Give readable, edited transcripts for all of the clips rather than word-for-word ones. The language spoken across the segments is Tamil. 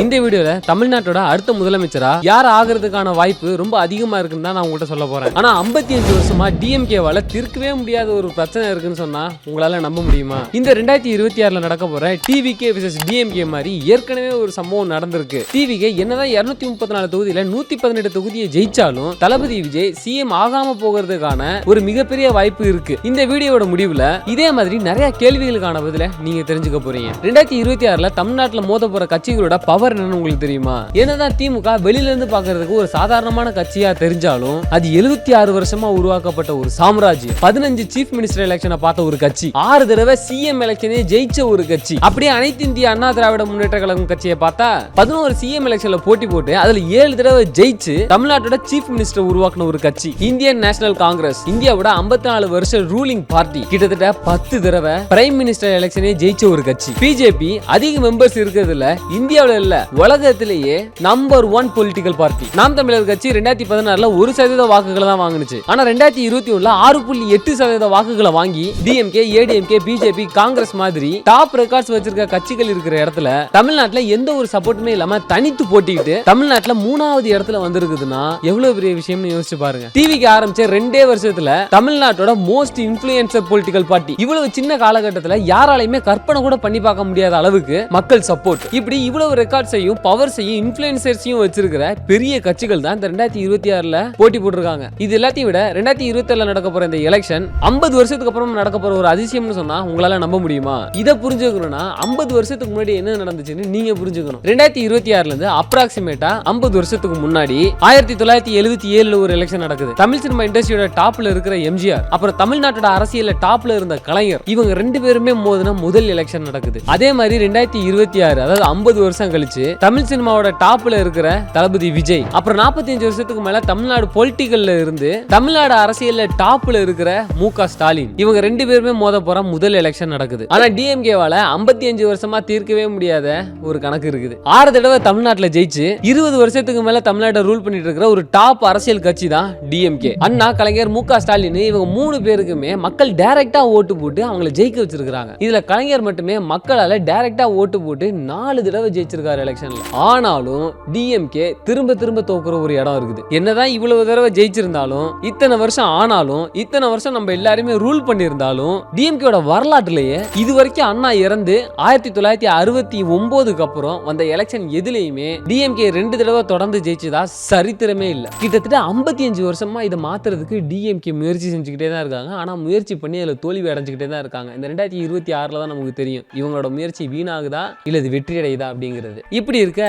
இந்த வீடியோல தமிழ்நாட்டோட அடுத்த முதலமைச்சரா யார் ஆகிறதுக்கான வாய்ப்பு ரொம்ப அதிகமா இருக்குன்னு தான் நான் உங்கள்கிட்ட சொல்ல போறேன். ஆனா 55 வருஷமா டிஎம்கேவால தீர்க்கவே முடியாத ஒரு பிரச்சனை இருக்குன்னு சொன்னா உங்களால நம்ப முடியுமா? இந்த 2026ல நடக்க போற டிவிகே vs டிஎம்கே மாதிரி ஏற்கனவே ஒரு சம்பவம் நடந்திருக்கு. டிவிகே என்னதான் 234 தொகுதியில 118 தொகுதியை ஜெயிச்சாலும் தளபதி விஜய் சிஎம் ஆகாம போகிறதுக்கான ஒரு மிகப்பெரிய வாய்ப்பு இருக்கு. இந்த வீடியோட முடிவுல இதே மாதிரி நிறைய கேள்விகளுக்கான பதில நீங்க தெரிஞ்சுக்க போறீங்க. 2026ல தமிழ்நாட்டுல மோத போற கட்சிகளோட பவர் என்னன்னு உங்களுக்கு தெரியுமா? என்னதான் திமுக வெளியில இருந்து பாக்குறதுக்கு ஒரு சாதாரணமான கட்சியா தெரிஞ்சாலும் அது 76 வருஷமா உருவாக்கப்பட்ட ஒரு சாம்ராஜ்யம். 15 சீஃப் மினிஸ்டர் எலெக்ஷனை பார்த்த ஒரு கட்சி, 6 தடவை சிஎம் எலெக்ஷனே ஜெயிச்ச ஒரு கட்சி. அப்படியே அனைத்து இந்திய அண்ணா திராவிட முன்னேற்ற கழகம் கட்சியை பார்த்தா 11 சிஎம் எலெக்ஷன்ல போட்டி போட்டு அதுல 7 தடவை ஜெயிச்சு தமிழ்நாட்டோட சீஃப் மினிஸ்டர் உருவாக்கின ஒரு கட்சி இந்தியன் நேஷனல் காங்கிரஸ். இந்தியாவோட 54 வருஷம் ரூலிங் பார்ட்டி, கிட்டத்தட்ட 10 தடவை பிரைம் மினிஸ்டர் எலெக்ஷனே ஜெயிச்ச ஒரு கட்சி. பிஜேபி அதிக மெம்பர்ஸ் இருக்கிறதுல இந்தியாவில இல்ல உலகத்திலேயே நம்பர் 1 பொலிட்டிக்கல் பார்ட்டி. நாம் தமிழர் கட்சி 2016ல 1% வாக்குகளை தான் வாங்குனுச்சு. ஆனா 2021ல 6.8% வாக்குகளை வாங்கி டிஎம்கே, ஏடிஎம்கே, பிஜேபி, காங்கிரஸ் மாதிரி டாப் ரெக்கார்ட்ஸ் வச்சிருக்க கட்சிகள் இருக்கிற இடத்துல தமிழ்நாட்டுல எந்த ஒரு சப்போர்ட்டுமே இல்லாம தனித்து போட்டிட்டு தமிழ்நாட்டுல 3வது இடத்துல வந்திருக்குதுன்னா எவ்வளவு பெரிய விஷயம்னு யோசிச்சு பாருங்க. டிவிக்கு ஆரம்பிச்ச 2 வருஷத்துல தமிழ்நாட்டோட மோஸ்ட் இன்ஃப்ளூயன்சர் பொலிட்டிக்கல் பார்ட்டி. இவ்வளவு சின்ன காலகட்டத்துல யாராலையுமே கற்பனை கூட பண்ணி பார்க்க முடியாத அளவுக்கு மக்கள் சப்போர்ட். இப்படி இவ்வளவு ரெக்கார்ட்ஸையும் பவர்ஸையும் இன்ஃப்ளூயன்சர்ஸையும் வச்சிருக்கிற பெரிய கட்சிகள் தான் இந்த 2026ல போட்டி போட்டுருக்காங்க. இது எல்லாத்தையும் விட 2027ல நடக்க போற இந்த எலெக்ஷன் 50 வருஷத்துக்கு அப்புறம் நடக்க போற ஒரு அதிசயம்னு சொன்னா உங்களால நம்ப முடியுமா? இதை புரிஞ்சுக்கணும்னா 50 வருஷத்துக்கு முன்னாடி என்ன நடந்துச்சுன்னு நீங்க புரிஞ்சுக்கணும். 2026ல இருந்து அப்ராக்சிமேட்டா 50 வருஷத்துக்கு முன்னாடி 1977ல ஒரு எலெக்ஷன் நடக்குது. தமிழ் சினிமா இண்டஸ்ட்ரியோட டாப்ல இருக்கிற எம்ஜிஆர், அப்புறம் தமிழ்நாட்டோட அரசியல்ல டாப்ல இருந்த கலைஞர், இவங்க 2 பேருமே மோதின முதல் எலெக்ஷன் நடக்குது. அதே மாதிரி 2026 அதாவது 50 வருஷம் கழிச்சு தமிழ் சினிமாவோட டாப்ல இருக்கிற தளபதி விஜய், அப்புறம் 45 வருஷத்துக்கு மேல தமிழ்நாடு பொலிட்டிக்கல்ல இருந்து தமிழ்நாடு அரசியல்ல டாப்ல இருக்கிற மு.க. ஸ்டாலின், இவங்க 2 பேருமே மோத போற முதல் எலெக்ஷன் நடக்குது. ஆனா டிஎம்கேவால 55 வருஷமா தீர்க்கவே முடியாத ஒரு கணக்கு இருக்குது. 6 தடவை தமிழ்நாட்டுல ஜெயிச்சு 20 வருஷத்துக்கு மேல தமிழ்நாட்டை ரூல் பண்ணிட்டு இருக்கிற ஒரு டாப் அரசியல் கட்சி தான் டிஎம்கே. அண்ணா, கலைஞர், மு.க. ஸ்டாலின் இவங்க 3 பேருக்குமே மக்கள் டைரக்டா ஓட்டு போட்டு அவங்களை ஜெயிக்க வச்சிருக்காங்க. இதுல கலைஞர் மட்டுமே மக்களால டைரக்டா ஓட்டு போட்டு 4 தடவை ஜெயிச்சிருக்காரு எலெக்ஷன்ல. ஆனாலும் டிஎம்கே திரும்ப திரும்ப தோக்குற ஒரு இடம் இருக்குது. என்னதான் இவ்வளவு தடவை ஜெயிச்சிருந்தாலும், இத்தனை வருஷம் ஆனாலும், இத்தனை வருஷம் நம்ம எல்லாருமே ரூல் பண்ணியிருந்தாலும் டிஎம்கேவோட வரலாற்றுலயே இது வரைக்கும் அண்ணா இறந்து 1969க்கு அப்புறம் வந்த எலெக்ஷன் எதுலையுமே டிஎம்கே 2 தடவை தொடர்ந்து ஜெயிச்சதா சரித்திரமே இல்ல. கிட்டத்தட்ட 55 வருஷமா இதை மாத்துறதுக்கு டிஎம்கே முயற்சி செஞ்சுக்கிட்டே தான் இருக்காங்க. ஆனா முயற்சி பண்ணி அதுல தோல்வி அடைஞ்சுக்கிட்டே தான் இருக்காங்க. இந்த 2026ல தான் நமக்கு தெரியும் இவங்களோட முயற்சி வீணாகுதா இல்ல இது வெற்றி அடையுதா அப்படிங்கிறது. இப்படி இருக்க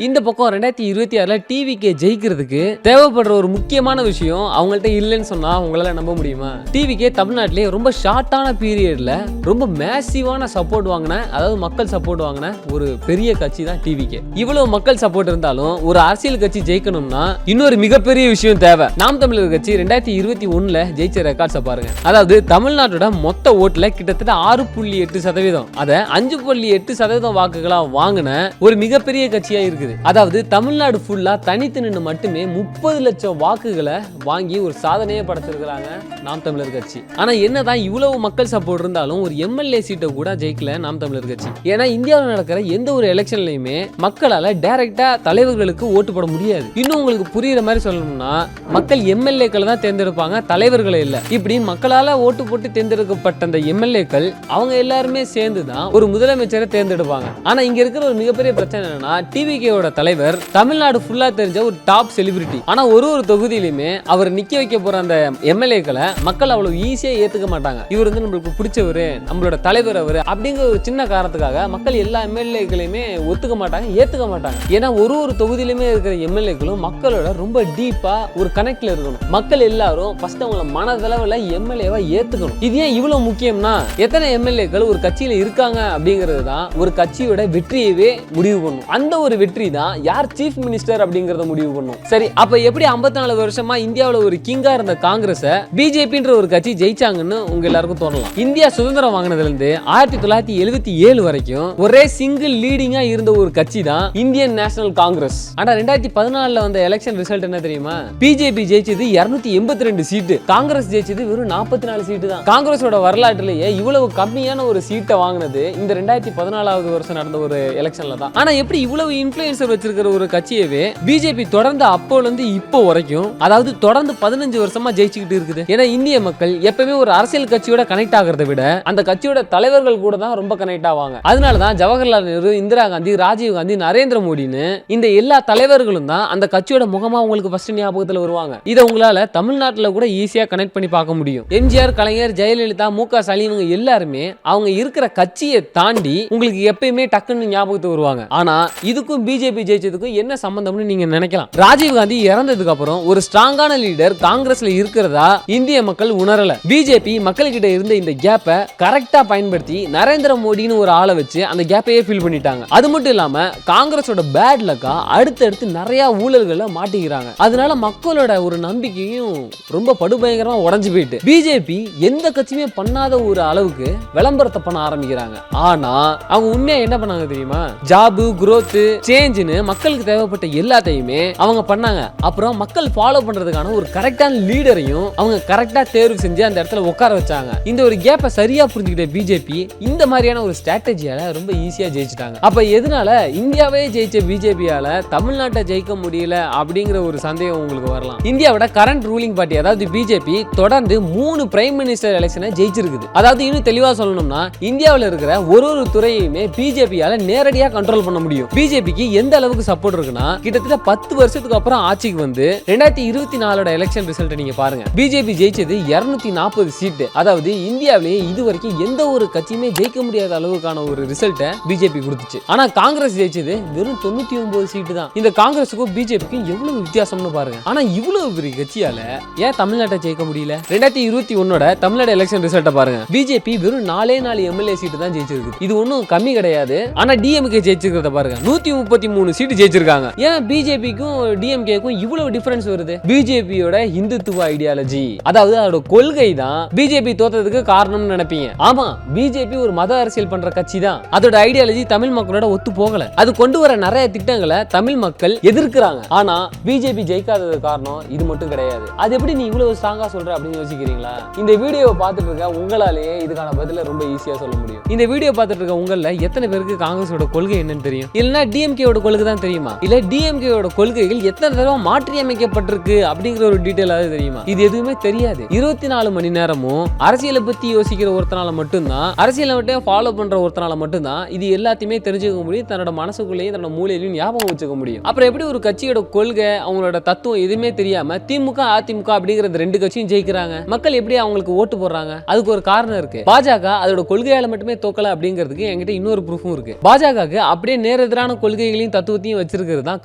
இந்த பக்கம் 2026ல டிவிகே ஜெயிக்கிறதுக்கு தேவைப்படுற ஒரு முக்கியமான விஷயம் அவங்கள்ட்ட இல்லைன்னு சொன்னா உங்களால நம்ப முடியுமா? டிவிகே தமிழ்நாட்டிலே ரொம்ப ஷார்ட்டான பீரியட்ல ரொம்ப மேசிவான சப்போர்ட் வாங்கின, அதாவது மக்கள் சப்போர்ட் வாங்கின ஒரு பெரிய கட்சி தான் டிவிகே. இவ்வளவு மக்கள் சப்போர்ட் இருந்தாலும் ஒரு அரசியல் கட்சி ஜெயிக்கணும்னா இன்னொரு மிகப்பெரிய விஷயம் தேவை. நாம் தமிழர் கட்சி 2021ல ஜெயிச்ச ரெக்கார்ட்ஸை பாருங்க. அதாவது தமிழ்நாட்டோட மொத்த ஓட்டுல கிட்டத்தட்ட 6.8%, அதை 5.8% வாக்குகளா வாங்கின ஒரு மிகப்பெரிய கட்சியா இருக்குது. அதாவது தமிழ்நாடு ஃபுல்லா தனித்து நின்று மட்டுமே 30 லட்சம் வாக்குகளை வாங்கி ஒரு சாதனையை படைச்சிருக்கிறாங்க நாம் தமிழர் கட்சி. ஆனா என்னதான் இவ்வளவு மக்கள் சப்போர்ட் இருந்தாலும் ஒரு எம்எல்ஏ சீட்டை கூட ஜெயிக்கல நாம் தமிழர் கட்சி. ஏன்னா இந்தியாவில் நடக்கிற எந்த ஒரு எலெக்ஷன்லயுமே மக்களால டைரக்டா தலைவர்களுக்கு ஓட்டு போட முடியாது. இன்னும் உங்களுக்கு புரியுற மாதிரி சொல்லணும்னா மக்கள் எம்எல்ஏக்களை தான் தேர்ந்தெடுப்பாங்க, தலைவர்களை இல்ல. இப்படி மக்களால ஓட்டு போட்டு தேர்ந்தெடுக்கப்பட்ட அந்த எம்எல்ஏக்கள் அவங்க எல்லாருமே சேர்ந்து தான் ஒரு முதலமைச்சரை தேர்ந்தெடுப்பாங்க. ஆனா இங்க இருக்கிற ஒரு மிகப்பெரிய பிரச்சனை என்னன்னா டிவிகேவோட தலைவர் தமிழ்நாடு ஃபுல்லா தெரிஞ்ச ஒரு டாப் செலிபிரிட்டி. ஆனா ஒரு தொகுதியிலுமே அவர் நிக்க வைக்க போற அந்த எம்எல்ஏக்களை மக்கள் அவ்வளவு ஈஸியா ஏத்துக்க மாட்டாங்க. இவர் வந்து நம்மளுக்கு பிடிச்சவரு, நம்மளோட தலைவர் அவரு அப்படிங்கிற ஒரு சின்ன காரணத்துக்காக மக்கள் எல்லா எம்எல்ஏக்களையுமே ஒத்துக்க மாட்டாங்க, ஏத்துக்க மாட்டாங்க. ஏன்னா ஒரு தொகுதியிலுமே இருக்கிற எம்எல்ஏக்களும் மக்களோட ரொம்ப டீப்பா ஒரு கனெக்ட்ல இருக்கணும். மக்கள் எல்லாரும் ஃபர்ஸ்ட் அவங்கள மனதளவுல எம்எல்ஏவா ஏத்துக்கணும். இது ஏன் இவ்வளவு முக்கியம்னா எத்தனை எம்எல்ஏக்கள் ஒரு கட்சியில இருக்காங்க அப்படிங்கிறது தான் ஒரு கட்சியோட வெற்றியவே முடிவு பண்ணும். அந்த ஒரு வெற்றி தான் யார் சீஃப் மினிஸ்டர் அப்படிங்கறத முடிவு பண்ணும். சரி, அப்ப எப்படி 54 வருஷமா இந்தியாவுல ஒரு கிங்கா இருந்த காங்கிரஸ பிஜேபின்ற ஒரு கட்சி ஜெயிச்சாங்கன்னு உங்க எல்லாருக்கும் தோணலாம். இந்தியா சுதந்திரம் வாங்கினதுல இருந்து 1977 வரைக்கும் ஒரே சிங்கிள் லீடிங்கா இருந்த ஒரு கட்சி தான் இந்தியன் நேஷனல் காங்கிரஸ். ஆனா 2014ல வந்த எலெக்ஷன் ரிசல்ட் என்ன தெரியுமா? பிஜேபி ஜெயிச்சது 282 சீட்டு, காங்கிரஸ் ஜெயிச்சது வெறும் 44 சீட்டு தான். காங்கிரஸோட வரலாற்றிலேயே இவ்வளவு கம்மியான ஒரு சீட்டை வாங்கினது இந்த 2014வது வருஷம் நடந்த ஒரு எலெக்ஷன்ல தான். ஆனா எப்படி இவ்வளவு இன்ஃப்ளூயன்சர் வச்சிருக்கிற ஒரு கட்சியவே பிஜேபி தொடர்ந்து அப்போல இருந்து இப்போ வரைக்கும், அதாவது தொடர்ந்து 15 வருஷமா ஜெயிச்சுக்கிட்டு இருக்குது. ஏன்னா இந்திய மக்கள் எப்பவுமே ஒரு அரசியல் கட்சியோட கனெக்ட் ஆகிறத விட அந்த கட்சியோட தலைவர்கள் கூட தான் ரொம்ப கனெக்ட் ஆவாங்க. அதனாலதான் ஜவஹர்லால் நேரு, இந்திரா காந்தி, ராஜீவ் காந்தி, நரேந்திர மோடின்னு இந்த எல்லா தலைவர்களும் தான் அந்த கட்சியோட முகமா உங்களுக்கு ஃபர்ஸ்ட் ஞாபகத்துல வருவாங்க. இதை உங்களால தமிழ்நாட்டில் கூட ஈஸியா கனெக்ட் பண்ணி பார்க்க முடியும். எம்ஜிஆர், கலைஞர், ஜெயலலிதா, மு.க. ஸ்டாலின் எல்லாருமே அவங்க இருக்கிற கட்சியை தாண்டி உங்களுக்கு எப்பயுமே டக்குன்னு ஞாபகத்துக்கு வருவாங்க. ஆனா இதுக்கும் பிஜேபி ஜெயிச்சதுக்கும் என்ன சம்பந்தம்னு நீங்க நினைக்கலாம். ராஜீவ் காந்தி இறந்ததுக்கு அப்புறம் ஒரு ஸ்ட்ராங்கான லீடர் காங்கிரஸ்ல இருக்கிறதா இந்திய மக்கள் உணரல. பிஜேபி மக்கள்கிட்ட இருந்த இந்த கேப்பை கரெக்டா பயன்படுத்தி நரேந்திர மோடின்னு ஒரு ஆளை வச்சு அந்த கேப்பையே ஃபில் பண்ணிட்டாங்க. அது மட்டும் இல்லாம காங்கிரஸோட பேட் லக்கா அடுத்தடுத்து நிறைய ஊழல்களை மாட்டிக்கிறாங்க. அதனால மக்களோட ஒரு நம்பிக்கையும் ரொம்ப படுபயங்கரமா உடைஞ்சு போயிட்டு பிஜேபி எந்த கட்சியுமே பண்ணாத ஒரு அளவுக்கு விளம்பரத்தை பண்ண ஆரம்பிக்கிறாங்க. ஆனா அவங்க உண்மையா என்ன பண்ணாங்க தெரியுமா? ஜாபு, growth, சேஞ்ச்னு மக்களுக்கு தேவைப்பட்ட எல்லாத்தையுமே அவங்க பண்ணாங்க. அப்புறம் மக்கள் ஃபாலோ பண்றதுக்கான ஒரு கரெக்டான லீடரையும் அவங்க கரெக்டா தேர்வு செஞ்சு அந்த இடத்துல உட்கார வச்சாங்க. இந்த ஒரு கேப்பை சரியா புரிஞ்சுக்கிட்ட பிஜேபி இந்த மாதிரியான ஒரு ஸ்ட்ராட்டஜியால ரொம்ப ஈஸியா ஜெயிச்சிட்டாங்க. அப்ப எதனால இந்தியாவே ஜெயிச்ச பிஜேபியால தமிழ்நாட்டை ஜெயிக்க முடியல அப்படிங்கிற ஒரு சந்தேகம் உங்களுக்கு வரலாம். இந்தியாவோட கரண்ட் ரூலிங் பார்ட்டி அதாவது பிஜேபி தொடர்ந்து 3 பிரைம் மினிஸ்டர் எலெக்ஷனை ஜெயிச்சிருக்குது. அதாவது இன்னும் தெளிவா சொல்லணும்னா இந்தியாவில் இருக்கிற ஒரு துறையுமே பிஜேபியால நேரடியா கண்ட்ரோல் பண்ண முடியும். பிஜேபிக்கு எந்த அளவுக்கு சப்போர்ட் இருக்குன்னா கிட்டத்தட்ட 10 வருஷத்துக்கு அப்புறம் ஆட்சிக்கு வந்து 2024 எலெக்ஷன் ரிசல்ட் நீங்க பாருங்க. பிஜேபி ஜெயிச்சது 240 சீட். அதாவது இந்தியாவிலேயே இதுவரைக்கும் எந்த ஒரு கட்சியுமே ஜெயிக்க முடியாத அளவுக்கான ஒரு ரிசல்ட்டை பிஜேபி கொடுத்துச்சு. ஆனா காங்கிரஸ் ஜெயிச்சது வெறும் 99 சீட் தான். இந்த காங்கிரஸுக்கும் பிஜேபிக்கும் எவ்வளவு வித்தியாசம்னு பாருங்க. ஆனா இவ்வளவு பெரிய கட்சியால ஏன் தமிழ்நாட்டை ஜெயிக்க முடியல? 2021 தமிழ்நாடு எலெக்ஷன் ரிசல்ட்டை பாருங்க. பிஜேபி வெறும் 4 எம்எல்ஏ சீட் தான் ஜெயிச்சிருக்கு. இது ஒன்றும் கம்மி கிடையாது. ஆனா டிஎம்கே ஜெயிச்சிருக்கிறத பாருங்க, 133 சீட் ஜெயிச்சிருக்காங்க. ஏன் பிஜேபிக்கும் டிஎம்கேக்கும் இவ்வளவு டிஃபரன்ஸ் வருது? பிஜேபியோட இந்துத்துவ ஐடியாலஜி, அதாவது அதோட கொள்கை தான் பிஜேபி தோத்ததுக்கு காரணம்னு நினைப்பீங்க. ஆமா, பிஜேபி ஒரு மத அரசியல் பண்ற கட்சி தான். அதோட ஐடியாலஜி தமிழ் மக்களோட ஒத்து போகல. அது கொண்டு வர நிறைய திட்டங்களை தமிழ் மக்கள் எதிர்க்கிறாங்க. ஆனா பிஜேபி ஜெயிக்காதது காரணம் இது மட்டும் கிடையாது. அது எப்படி நீ இவ்வளவு ஸ்ட்ராங்கா சொல்ற அப்படின்னு யோசிக்கிறீங்களா? இந்த வீடியோவை பார்த்துட்டு இருக்க உங்களாலேயே இதுக்கான பதில ரொம்ப ஈஸியா சொல்ல முடியும். இந்த வீடியோ பார்த்துட்டு இருக்க உங்கள எத்தனை பேருக்கு காங்கிரஸோட கொள்கை என்னன்னு தெரியும்? இல்லைன்னா டிஎம்கேவோட கொள்கை தான் தெரியுமா? இல்ல டிஎம்கேவோட கொள்கைகள் எத்தனை தடவை மாற்றி அமைக்கப்பட்டிருக்கு அப்படிங்கிற ஒரு டீடைலாவது தெரியுமா? இது எதுவுமே தெரியாது. 24 மணி நேரமும் அரசியலை பத்தி யோசிக்கிற ஒருத்தனால மட்டும்தான், அரசியலை மட்டும் ஃபாலோ பண்ற ஒருத்தனால மட்டும்தான் இது எல்லாத்தையுமே தெரிஞ்சுக்க முடியும். தன்னோட மனசுக்குள்ளேயும் தன்னோட மூளையிலையும் ஞாபகம் வச்சுக்க முடியும். அப்புறம் எப்படி ஒரு கட்சியோட கொள்கை, அவங்களோட தத்துவம் எதுவுமே தெரியாம திமுக, அதிமுக அப்படிங்கிற 2 கட்சியும் ஜெயிக்கிறாங்க? மக்கள் எப்படி அவங்களுக்கு ஓட்டு போடுறாங்க? அதுக்கு ஒரு காரணம் இருக்கு. பாஜக அதோட கொள்கையால மட்டுமே தோக்கல அப்படிங்கிறதுக்கு என்கிட்ட இன்னொரு ப்ரூஃபும் இருக்கு. பாஜகவுக்கு அப்படியே நேரெதிரான கொள்கைகளையும் தத்துவத்தையும் வச்சிருக்கிறது தான்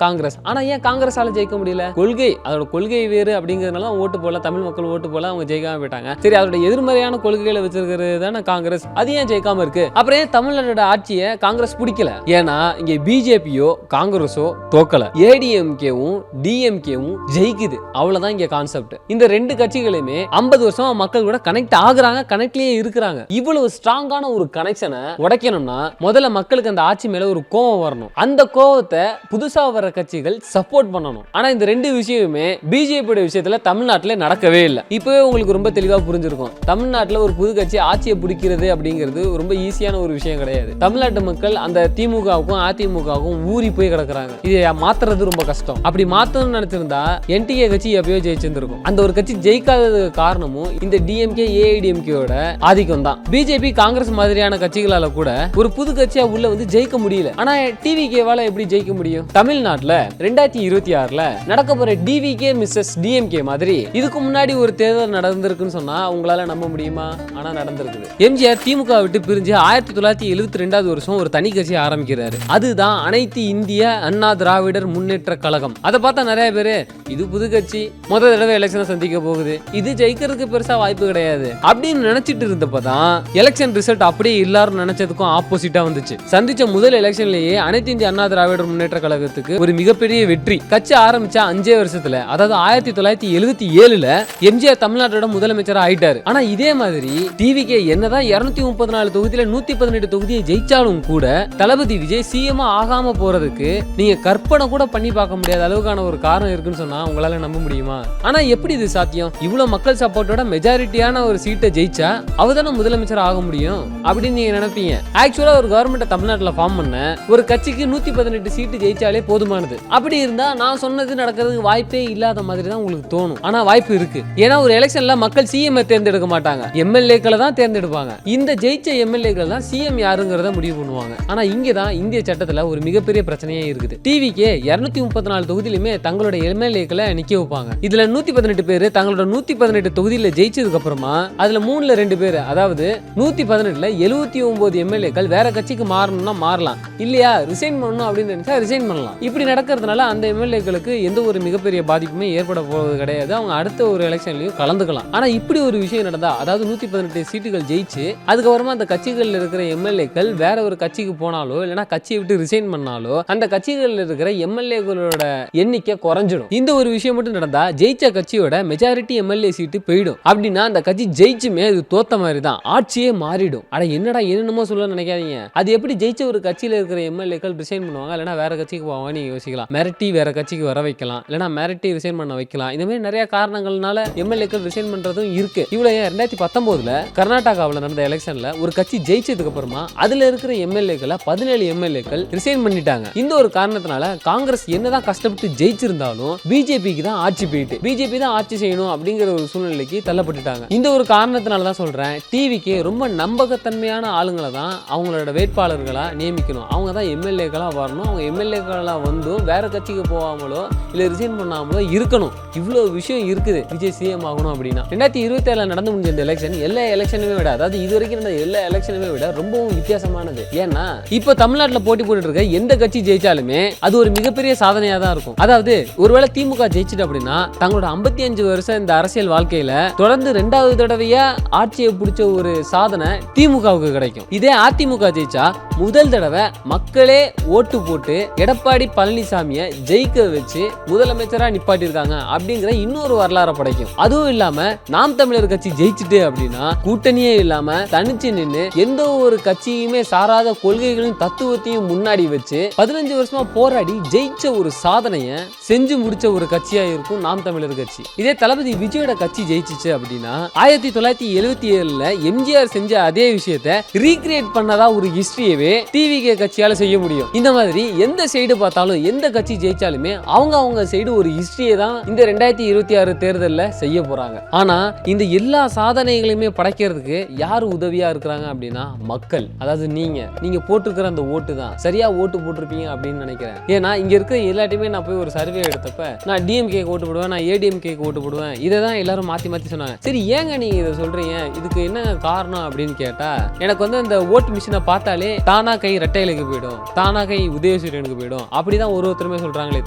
காங்கிரஸ். ஆனா ஏன் காங்கிரஸால ஜெயிக்க முடியல? கொள்கை, அதோட கொள்கை வேறு அப்படிங்கிறதுனால ஓட்டு போல, தமிழ் மக்கள் ஓட்டு போல அவங்க ஜெயிக்காம போயிட்டாங்க. சரி, அதோட எதிர்மறையான கொள்கைகளை வச்சிருக்கிறது தானே காங்கிரஸ், அது ஏன் ஜெயிக்காம இருக்கு? அப்புறம் ஏன் தமிழ்நாட்டோட ஆட்சியை காங்கிரஸ் பிடிக்கல? ஏன்னா இங்க பிஜேபியோ காங்கிரஸோ தோக்கல, ஏடிஎம்கேவும் டிஎம்கேவும் ஜெயிக்குது. அவ்வளவுதான் இங்க கான்செப்ட். இந்த 2 கட்சிகளுமே 50 வருஷமா மக்கள் கூட கனெக்ட் ஆகுறாங்க, கனெக்ட்லயே இருக்கிறாங்க. இவ்வளவு ஸ்ட்ராங்கான ஒரு கனெக்ஷனை உடைக்கணும்னா முதல்ல மக்களுக்கு அந்த ஆட்சி மேல ஒரு கோவம் வரணும். அந்த கோவத்தை புதுசா வர கட்சிகள் சப்போர்ட் பண்ணணும். ஆனா இந்த 2 விஷயமே பிஜேபியோட விஷயத்துல தமிழ்நாட்டில் நடக்கவே இல்லை. இப்பவே உங்களுக்கு ரொம்ப தெளிவா புரிஞ்சிருக்கும். தமிழ்நாட்டில் ஒரு புது கட்சி ஆட்சியை பிடிக்கிறது அப்படிங்கிறது ரொம்ப ஈஸியான ஒரு விஷயம் கிடையாது. தமிழ்நாட்டு மக்கள் அந்த திமுகவுக்கும் அதிமுகவுக்கும் ஊறி போய் கிடக்குறாங்க. இதை மாத்துறது ரொம்ப கஷ்டம். அப்படி மாத்தணும்னு நினைச்சிருந்தா என்டிஏ கட்சி எப்பயோ ஜெயிச்சிருந்திருக்கும். அந்த ஒரு கட்சி ஜெயிக்காததுக்கு காரணமும் இந்த டிஎம்கே, ஏஐடிஎம்கேயோட ஆதிக்கம் தான். பிஜேபி, காங்கிரஸ் மாதிரியான கட்சிகளால கூட ஒரு புது கட்சியா உள்ள வந்து ஜெயிக்க முடியல. ஆனா டிவிகேவால எப்படி ஜெயிக்க முடியும்? தமிழ்நாட்டுல 2026ல நடக்க போற டிவிகே மிஸ்ஸஸ் டிஎம்கே மாதிரி இதுக்கு முன்னாடி ஒரு தேர்தல் நடந்திருக்குன்னு சொன்னா உங்களால நம்ப முடியுமா? ஆனா நடந்திருக்குது. எம்ஜிஆர் திமுக விட்டு பிரிஞ்சு 1972 வருஷம் ஒரு தனி கட்சி ஆரம்பிக்கிறாரு. அதுதான் அனைத்து இந்திய அண்ணா திராவிடர் முன்னேற்ற கழகம். அதை பார்த்தா நிறைய பேரு இது புது கட்சி, முதல் தடவை எலெக்ஷனை சந்திக்க போகுது, இது ஜெயிக்கிறதுக்கு பெருசா வாய்ப்பு கிடையாது அப்படின்னு நினைச்சிட்டு இருந்தப்பதான் எலெக்ஷன் ரிசல்ட் அப்படியே எல்லாரும் நினைச்சதுக்கும் ஆப்போசிட்டா வந்துச்சு. சந்திச்ச முதல் எலெக்ஷன்லயே அனைத்து இந்திய அண்ணா திராவிடர் முன்னேற்ற கழகத்துக்கு ஒரு மிகப்பெரிய வெற்றி. கட்சி ஆரம்பிச்ச 5 வருஷத்துல, அதாவது 1977ல எம்ஜிஆர் தமிழ்நாட்டோட முதலமைச்சர் ஆயிட்டாரு. ஆனா இதே மாதிரி டிவிகே என்னதான் 234 தொகுதியில 118 தொகுதியை ஜெயிச்சாலும் கூட தளபதி விஜய் சிஎம் ஆகாம போறதுக்கு நீங்க கற்பனை கூட பண்ணி பார்க்க முடியாத அளவுக்கான ஒரு காரணம் இருக்குன்னு சொன்னா உங்களால நம்ப முடியுமா? ஆனா எப்படி இது சாத்தியம்? இவ்வளவு மக்கள் சப்போர்ட்டோட மெஜாரிட்டியான ஒரு சீட்டை ஜெயிச்சா அவதான முதலமைச்சர் ஆக முடியும் அப்படின்னு நீங்க நினைப்பீங்க. ஆக்சுவலா ஒரு கவர்மெண்ட் தமிழ்நாட்டுல ஃபார்ம் பண்ண ஒரு கட்சிக்கு 118 சீட்டு ஜெயிச்சாலே போதுமானது. அப்படி இருந்தா நான் சொன்னது நடக்கிறதுக்கு வாய்ப்பே இல்லாத மாதிரி தான் உங்களுக்கு தோணும். ஆனா வாய்ப்பு இருக்கு. ஏன்னா ஒரு எலெக்ஷன்ல மக்கள் சிஎம் தேர்ந்தெடுக்க மாட்டாங்க, எம்எல்ஏக்களை தான் தேர்ந்தெடுப்பாங்க. இந்த ஜெயிச்ச எம்எல்ஏக்கள் தான் சிஎம் யாருங்கிறத முடிவு பண்ணுவாங்க. ஆனா இங்க தான் இந்திய சட்டத்துல ஒரு மிகப்பெரிய பிரச்சனையே இருக்குது. டிவிக்கு 234 தொகுதியிலுமே தங்களோட எம்எல்ஏக்களை நிக்க வைப்பாங்க. இதுல 118 பேர் தங்களோட 118 தொகுதியில ஜெயிச்சதுக்கு அப்புறமா அதுல 3ல 2 பேர், அதாவது 118ல 79 எம்எல்ஏக்கள் வேற கட்சிக்கு மாறணும்னா மாறலாம், இல்லையா ரிசைன் பண்ணணும் அப்படின்னு நினைச்சா ரிசைன் பண்ணலாம். இப்படி நடக்கிறதுனால அந்த எம்எல்ஏக்களுக்கு எந்த ஒரு மிகப்பெரிய பாதிப்புமே ஏற்பட போவது கிடையாது. அவங்க அடுத்த ஒரு எலெக்ஷன்லயும் கலந்துக்கலாம். ஆனா இப்படி ஒரு விஷயம் நடந்தா, அதாவது 118 சீட்டுகள் ஜெயிச்சு அதுக்கப்புறமா அந்த கட்சிகள்ல இருக்கிற எம்எல்ஏக்கள் வேற ஒரு கட்சிக்கு போனாலோ இல்லைன்னா கட்சியை விட்டு ரிசைன் பண்ணாலோ அந்த கட்சிகள்ல இருக்கிற எம்எல்ஏக்களோட எண்ணிக்கை குறைஞ்சிடும். இந்த ஒரு விஷயம் மட்டும் நடந்தா ஜெயிச்ச கட்சியோட மெஜாரிட்டி எம்எல்ஏ சீட்டு போயிடும். அப்படின்னா அந்த கட்சி ஜெயிச்சுமே அது தோத்த மாதிரி தான், ஆட்சியே மாறிடும். அட என்னடா என்னமோ சொல்ல நினைக்காதீங்க. அது எப்படி ஜெயிச்ச ஒரு கட்சியில இருக்கிற எம்எல்ஏக்கள் ரிசைன் பண்ணுவாங்க, இல்லைன்னா வேற கட்சிக்கு போவாங்க நீங்க யோசிக்கலாம். மிரட்டி வேற கட்சிக்கு வர வைக்கலாம், இல்லைன்னா மிரட்டி ரிசைன் பண்ண வைக்கலாம். இந்த மாதிரி நிறைய காரணங்கள்னால எம்எல்ஏக்கள் ரிசைன் பண்றதும் இருக்கு. இவ்வளவு 2019ல கர்நாடகாவில் நடந்த எலெக்ஷன்ல ஒரு கட்சி ஜெயிச்சதுக்கு அப்புறமா அதுல இருக்கிற எம்எல்ஏக்களை 17 எம்எல்ஏக்கள் ரிசைன் பண்ணிட்டாங்க. இந்த ஒரு காரணத்தினால காங்கிரஸ் என்னதான் கஷ்டப்பட்டு ஜெயிச்சிருந்தாலும் பிஜேபிக்கு தான் ஆட்சி போயிட்டு, பிஜேபி தான் ஆட்சி செய்யணும் அப்படிங்கிற ஒரு சூழ்நிலைக்கு தள்ளப்பட்டுட்டாங்க. இந்த ஒரு காரணத்தினால தான் சொல்றேன், டிவிக்கு ரொம்ப நம்பகத்தன்மையான ஆளுங்களை தான் அவங்களோட வேட்பாளர்களா நியமிக்கணும். அவங்க தான் எம்எல்ஏக்களா வரணும். அவங்க எம்எல்ஏக்களா வந்தும் வேற கட்சிக்கு போகாமலோ இல்ல ரிசைன் பண்ணாமலோ இருக்கணும். இவ்வளவு விஷயம் இருக்குது விஜய் சிஎம் ஆகணும் அப்படின்னா. 2027 நடந்து முடிஞ்ச இந்த எலெக்ஷன் எல்லா எலெக்ஷனுமே விட, அதாவது இது வரைக்கும் நடந்த எல்லா எலெக்ஷனுமே விட ரொம்பவும் வித்தியாசமானது. ஏன்னா இப்ப தமிழ்நாட்டில் போட்டி போட்டு இருக்க எந்த கட்சி ஜெயிச்சாலுமே அது ஒரு மிகப்பெரிய சாதனையா தான் இருக்கும். அதாவது ஒருவேளை திமுக ஜெயிச்சுட்டு அப்படின்னா தங்களோட 55 வருஷம் இந்த அரசியல் வாழ்க்கையில தொடர்ந்து 2வது தடவையா ஆட்சியை பிடிச்ச ஒரு சாதனை திமுகவுக்கு கிடைக்கும். இதே அதிமுக ஜெயிச்சா முதல் தடவை மக்களே ஓட்டு போட்டு எடப்பாடி பழனிசாமியை ஜெயிக்க வச்சு முதலமைச்சரா நிப்பாட்டிருக்காங்க அப்படிங்கிற இன்னொரு வரலாறு படைக்கும். அதுவும் இல்லாம நாம் தமிழர் கட்சி ஜெயிச்சுட்டு அப்படின்னா கூட்டணியே இல்லாம தனிச்சு நின்று எந்த ஒரு கட்சியுமே சாராத கொள்கைகளின் தத்துவத்தையும் முன்னாடி வச்சு 15 வருஷமா போராடி ஜெயிச்ச ஒரு சாதனையை செஞ்சு முடிச்ச ஒரு கட்சியா இருக்கும் நாம் தமிழர் கட்சி. இதே தளபதி விஜயோட கட்சி ஜெயிச்சிச்சு அப்படின்னா 1977ல எம்ஜிஆர் செஞ்ச அதே விஷயத்தை ரீக்ரியேட் பண்ணதா ஒரு ஹிஸ்டரியவே டிவிகே கட்சியால செய்ய முடியும். இந்த மாதிரி எந்த சைடு பார்த்தாலும் எந்த கட்சி ஜெயிச்சாலுமே அவங்க சைடு ஒரு ஹிஸ்டரியை தான் இந்த 2026 தேர்தலில் செய்ய போறாங்க. ஆனா இந்த எல்லா சாதனைகளையுமே படைக்கிறதுக்கு யார் உதவியா இருக்கிறாங்க அப்படின்னா மக்கள். அதாவது நீங்க போட்டிருக்கிற அந்த ஓட்டு தான் சரியா ஓட்டு போட்டிருப்பீங்க அப்படின்னு நினைக்கிறேன். ஏன்னா இங்க இருக்கிற எல்லாத்தையுமே நான் போய் ஒரு சர்வே எடுத்தப்ப நான் டிஎம்கே ஓட்டு போடுவேன், நான் ஏடிஎம்கே ஓட்டு போடுவேன், இதை தான் எல்லாரும் மாத்தி சொன்னாங்க. சரி ஏங்க நீங்க இதை சொல்றீங்க, இதுக்கு என்ன காரணம் அப்படின்னு கேட்டா எனக்கு வந்து அந்த ஓட்டு மிஷினை பார்த்தாலே தானா கை ரெட்டையிலுக்கு போயிடும், தானா கை உதயசூரியனுக்கு போயிடும், அப்படிதான் ஒருத்தருமே சொல்றாங்களே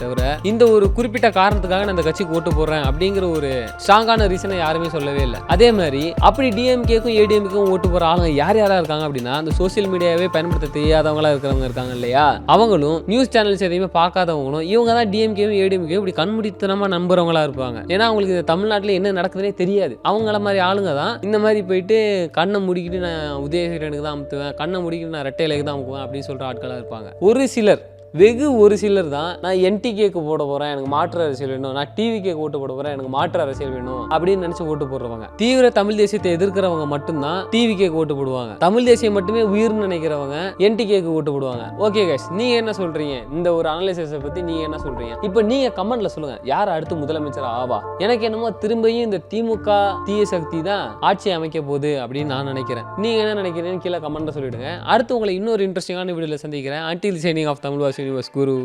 தவிர இந்த ஒரு குறிப்பிட்ட காரணத்துக்காக நான் அந்த கட்சிக்கு ஓட்டு போடுறேன் அப்படிங்கிற ஒரு ஸ்ட்ராங்கான ரீசனை யாருமே சொல்லவே இல்லை. அதே மாதிரி அப்படி டிஎம்கேக்கும் ஏடிஎம்கேக்கும் ஓட்டு போற ஆளுங்க யாரா இருக்காங்க அப்படின்னா அந்த சோசியல் மீடியாவே பயன்படுத்த தெரியாதவங்களா இருக்கிறவங்க இருக்காங்க இல்லையா, அவங்களும் நியூஸ் சேனல்ஸ் எதையுமே பார்க்காதவங்களும் இவங்க தான் டிஎம்கேவும் ஏடிஎம்கேவும் இப்படி கண்முடித்தனமா நம்புறவங்களா இருப்பாங்க. ஏன்னா அவங்களுக்கு தமிழ்நாட்டில் என்ன நடக்குதுன்னே தெரியாது. அவங்கள மாதிரி ஆளுங்க தான் இந்த மாதிரி போயிட்டு கண்ணை முடிக்கிட்டு நான் உதயசூரியனுக்கு தான் அமுத்துவேன், கண்ணை முடிக்கிட்டு நான் ரெட்டையிலுக்கு தான் அமுக்குவேன் அப்படின்னு சொல்ற ஆட்களா இருப்பாங்க. ஒரு சிலர், வெகு ஒரு சிலர் தான் நான் என்டிகேக்கு போட போறேன் எனக்கு மாற்று அரசியல் வேணும், நான் டிவிகே ஓட்டு போட போறேன் எனக்கு மாற்று அரசியல் வேணும் அப்படின்னு நினைச்சு ஓட்டு போடுறவங்க. தீவிர தமிழ் தேசியத்தை எதிர்க்கிறவங்க மட்டும்தான் டிவிகே ஓட்டு போடுவாங்க. தமிழ் தேசியம் மட்டுமே உயிர்னு நினைக்கிறவங்க என்டிகேக்கு ஓட்டு போடுவாங்க. ஓகே கைஸ், நீங்க என்ன சொல்றீங்க இந்த ஒரு அனலைசிஸை பத்தி? நீங்க என்ன சொல்றீங்க? இப்போ நீங்க கமெண்ட்ல சொல்லுங்க, யார் அடுத்து முதலமைச்சர் ஆவா? எனக்கு என்னமோ திரும்பியும் இந்த திமுக தீய சக்தி தான் ஆட்சி அமைக்க போகுது அப்படின்னு நான் நினைக்கிறேன். நீங்க என்ன நினைக்கிறீங்கன்னு கீழே கமெண்ட்ல சொல்லிடுங்க. அடுத்து உங்களை இன்னொரு இன்ட்ரெஸ்டிங்கான வீடியோல சந்திக்கிறேன். Until signing off, Tamil Universe Guru.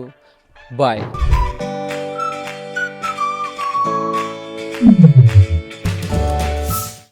Bye.